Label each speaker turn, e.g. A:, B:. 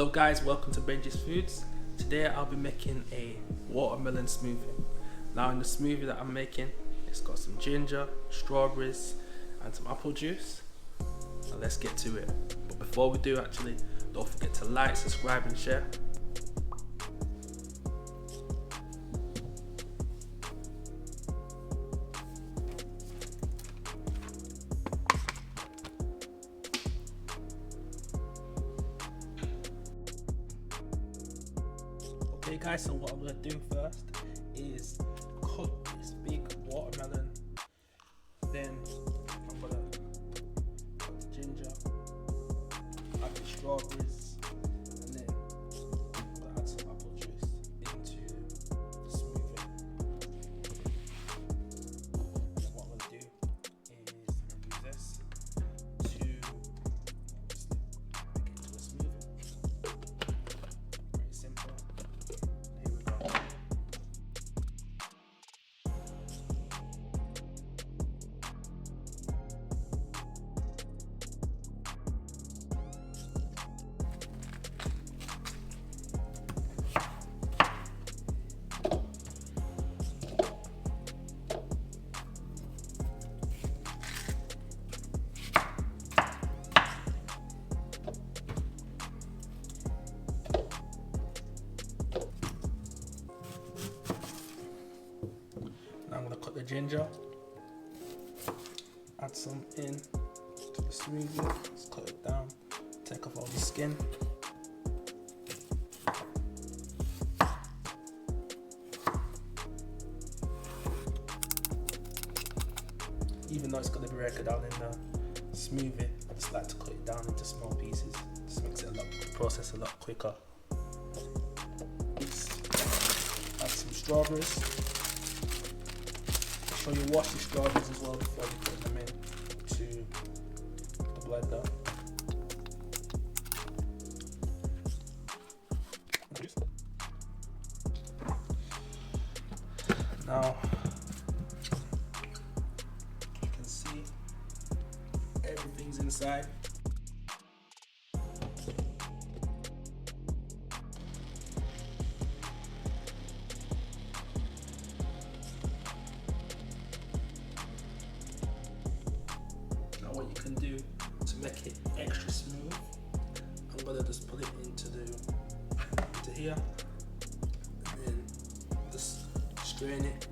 A: Hello guys, welcome to Benji's Foods. Today I'll be making a watermelon smoothie. Now in the smoothie that I'm making, it's got some ginger, strawberries and some apple juice. Now let's get to it. But before we do actually, don't forget to like, subscribe and share. Okay guys, so what I'm going to do first is cut this big watermelon, then I'm going to cut the ginger, add the strawberries, and then I'm going to add some apple juice into the smoothie. And what I'm going to do is use this to make it into a smoothie. Very simple. Now I'm going to cut the ginger, add some in to the smoothie, let's cut it down, take off all the skin. Even though it's going to be break down in the smoothie, I just like to cut it down into small pieces. Just makes it the process a lot quicker. Add some strawberries. Make sure you wash the strawberries as well before you put them into the blender. Now you can see everything's inside. What you can do to make it extra smooth, I'm gonna just put it into here and then just strain it